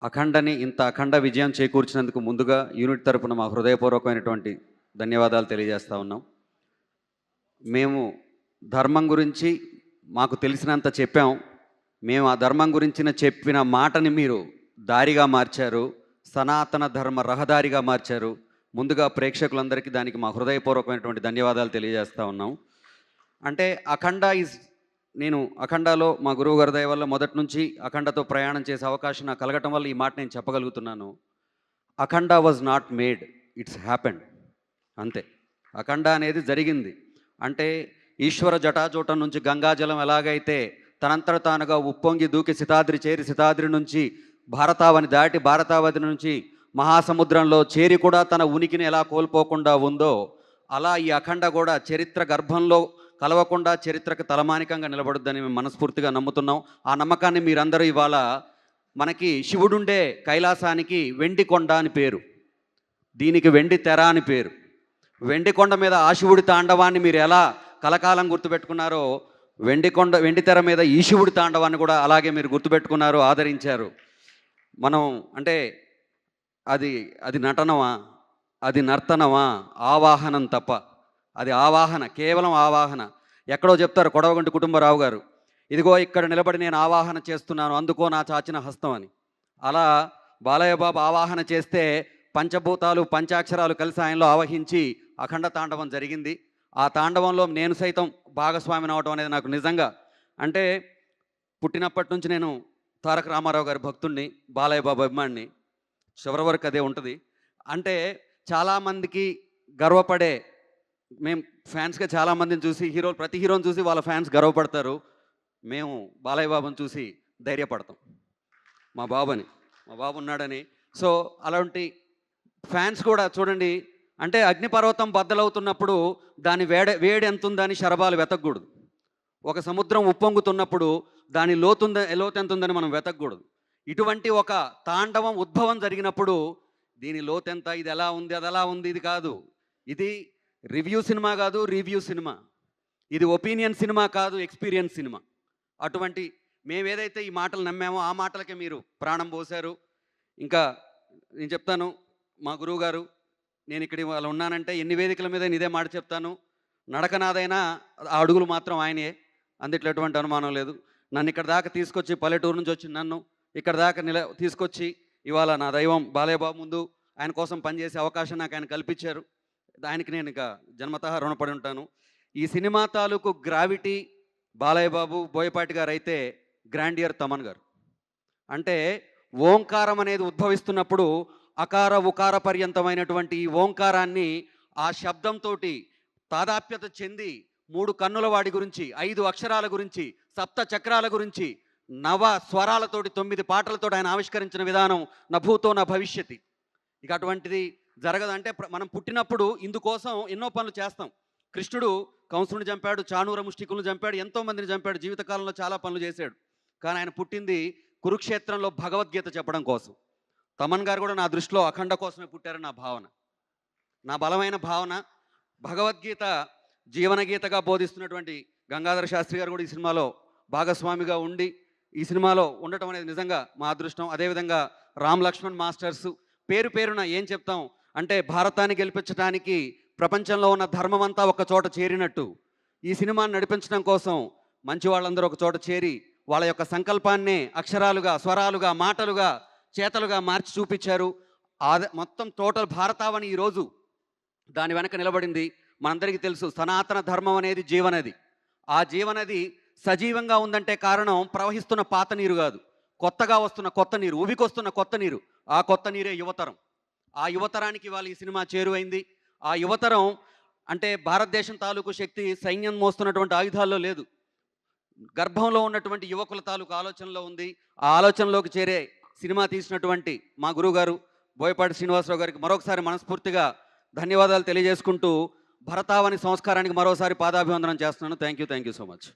అఖండని ఇంత అఖండ విజయం చేకూర్చినందుకు ముందుగా యూనిట్ తరపున మా హృదయపూర్వకమైనటువంటి ధన్యవాదాలు తెలియజేస్తా ఉన్నాం. మేము ధర్మం గురించి మాకు తెలిసినంత చెప్పాం. మేము ఆ ధర్మం గురించిన చెప్పిన మాటని మీరు దారిగా మార్చారు. సనాతన ధర్మ రహదారిగా మార్చారు. ముందుగా ప్రేక్షకులందరికీ దానికి మా హృదయపూర్వకమైనటువంటి ధన్యవాదాలు తెలియజేస్తా ఉన్నాం. అంటే అఖండ నేను అఖండాలో మా గురువు గారి దయ వల్ల మొదటి నుంచి అఖండతో ప్రయాణం చేసే అవకాశం నాకు కలగటం వల్ల ఈ మాట నేను చెప్పగలుగుతున్నాను. Akhanda was not made, it's happened. అంతే. అఖండ అనేది జరిగింది. అంటే ఈశ్వర జటాజూటం నుంచి గంగాజలం ఎలాగైతే తనంతట తానుగా ఉప్పొంగి దూకి సితాద్రి చేరి సితాద్రి నుంచి భారతావని దాటి భారతావతి నుంచి మహాసముద్రంలో చేరి కూడా తన ఉనికిని ఎలా కోల్పోకుండా ఉందో, అలా ఈ అఖండ కూడా చరిత్ర గర్భంలో కలవకుండా చరిత్రకు తలమానికంగా నిలబడుద్దని మేము మనస్ఫూర్తిగా నమ్ముతున్నాం. ఆ నమ్మకాన్ని మీరందరూ ఇవాళ మనకి శివుడుండే కైలాసానికి వెండి కొండ అని పేరు, దీనికి వెండి తెర అని పేరు. వెండి కొండ మీద ఆ శివుడి తాండవాన్ని మీరు ఎలా కలకాలం గుర్తుపెట్టుకున్నారో, వెండి తెర మీద ఈ శివుడి తాండవాన్ని కూడా అలాగే మీరు గుర్తుపెట్టుకున్నారు, ఆదరించారు. మనం అంటే అది అది నటనమా, అది నర్తనమా? ఆవాహనం తప్ప. అది ఆవాహన, కేవలం ఆవాహన. ఎక్కడో చెప్తారు కొడవగంటి కుటుంబరావు గారు, ఇదిగో ఇక్కడ నిలబడి నేను ఆవాహన చేస్తున్నాను, అందుకో నా చాచిన హస్తం అని. అలా బాలయ్య బాబు ఆవాహన చేస్తే పంచభూతాలు పంచాక్షరాలు కలిసి ఆయనలో ఆవహించి అఖండ తాండవం జరిగింది. ఆ తాండవంలో నేను సైతం భాగస్వామిని అవడం అనేది నాకు నిజంగా, అంటే పుట్టినప్పటి నుంచి నేను తారక రామారావు గారి భక్తుడిని, బాలయ్య బాబు అభిమానిని, చివరి వరకు అదే ఉంటుంది. అంటే చాలామందికి గర్వపడే, మేము ఫ్యాన్స్గా చాలామందిని చూసి ప్రతి హీరోని చూసి వాళ్ళ ఫ్యాన్స్ గర్వపడతారు. మేము బాలయ్య బాబుని చూసి ధైర్యపడతాం. మా బాబు ఉన్నాడని. సో అలాంటి ఫ్యాన్స్ కూడా చూడండి, అంటే అగ్నిపర్వతం బద్దలవుతున్నప్పుడు దాని వేడి ఎంత ఉందని శరభాలు వెతకూడదు. ఒక సముద్రం ఉప్పొంగుతున్నప్పుడు దాని లోతు ఎంత ఉందని మనం వెతకూడదు. ఇటువంటి ఒక తాండవం ఉద్భవం జరిగినప్పుడు దీని లోతెంత, ఇది ఎలా ఉంది, అది ఎలా ఉంది, ఇది కాదు. ఇది రివ్యూ సినిమా కాదు, రివ్యూ సినిమా. ఇది ఒపీనియన్ సినిమా కాదు, ఎక్స్పీరియన్స్ సినిమా. అటువంటి మేము ఏదైతే ఈ మాటలు నమ్మామో ఆ మాటలకే మీరు ప్రాణం పోశారు. ఇంకా నేను చెప్తాను, మా గురువు గారు, నేను ఇక్కడ ఇవాళ ఉన్నానంటే ఎన్ని వేదికల మీద ఇదే మాట చెప్తాను, నడకనాదైనా ఆ అడుగులు మాత్రం ఆయనే, అందుట్లో ఎటువంటి అనుమానం లేదు. నన్ను ఇక్కడ దాకా తీసుకొచ్చి, పల్లెటూరు నుంచి వచ్చి నన్ను ఇక్కడ దాకా తీసుకొచ్చి ఇవాళ నా దైవం బాలయ్య బాబు ముందు ఆయన కోసం పనిచేసే అవకాశం నాకు ఆయన కల్పించారు. ఆయనకి నేను ఇక జన్మతః రుణపడి ఉంటాను. ఈ సినిమా తాలూకు గ్రావిటీ బాలయ్య బాబు, బోయపాటి గారు అయితే గ్రాండియర్ తమన్ గారు. అంటే ఓంకారం అనేది ఉద్భవిస్తున్నప్పుడు అకార ఉకార పర్యంతమైనటువంటి ఈ ఓంకారాన్ని ఆ శబ్దంతో తాదాప్యత చెంది 3 కన్నుల వాడి గురించి, 5 అక్షరాల గురించి, 7 చక్రాల గురించి, 9 స్వరాలతోటి 9 పాటలతో ఆయన ఆవిష్కరించిన విధానం నభూతో నా భవిష్యతి. ఇక అటువంటిది జరగదంటే మనం పుట్టినప్పుడు ఇందుకోసం ఎన్నో పనులు చేస్తాం. కృష్ణుడు కంసుని చంపాడు, చాణూర ముష్టికులను చంపాడు, ఎంతోమందిని చంపాడు, జీవితకాలంలో చాలా పనులు చేశాడు. కానీ ఆయన పుట్టింది కురుక్షేత్రంలో భగవద్గీత చెప్పడం కోసం. తమన్ గారు కూడా నా దృష్టిలో అఖండ కోసమే పుట్టారని నా భావన, నా బలమైన భావన. భగవద్గీత జీవనగీతగా బోధిస్తున్నటువంటి గంగాధర శాస్త్రి గారు కూడా ఈ సినిమాలో భాగస్వామిగా ఉండి ఈ సినిమాలో ఉండటం అనేది నిజంగా మా అదృష్టం. అదేవిధంగా రామ్ లక్ష్మణ్ మాస్టర్స్, పేరు పేరున ఏం చెప్తాం అంటే భారతాన్ని గెలిపించడానికి ప్రపంచంలో ఉన్న ధర్మం అంతా ఒక చోట చేరినట్టు ఈ సినిమాని నడిపించడం కోసం మంచి వాళ్ళందరూ ఒక చోట చేరి వాళ్ళ యొక్క సంకల్పాన్నే అక్షరాలుగా, స్వరాలుగా, మాటలుగా, చేతలుగా మార్చి చూపించారు. మొత్తం టోటల్ భారతావని ఈరోజు దాని వెనక నిలబడింది. మనందరికీ తెలుసు, సనాతన ధర్మం అనేది జీవనది. ఆ జీవనది సజీవంగా ఉందంటే కారణం ప్రవహిస్తున్న పాత నీరు కాదు, కొత్తగా వస్తున్న కొత్త నీరు, ఉవికొస్తున్న కొత్త నీరు. ఆ కొత్త నీరే యువతరం. ఆ యువతరానికి ఇవాళ ఈ సినిమా చేరువైంది. ఆ యువతరం అంటే భారతదేశం తాలూకు శక్తి సైన్యం మోస్తున్నటువంటి ఆయుధాల్లో లేదు, గర్భంలో ఉన్నటువంటి యువకుల తాలూకు ఆలోచనలో ఉంది. ఆ ఆలోచనలోకి చేరే సినిమా తీసినటువంటి మా గురువుగారు బోయపాటి శ్రీనివాసరావు గారికి మరొకసారి మనస్ఫూర్తిగా ధన్యవాదాలు తెలియజేసుకుంటూ భరతావని సంస్కారానికి మరోసారి పాదాభివందనం చేస్తున్నాను. Thank you so much.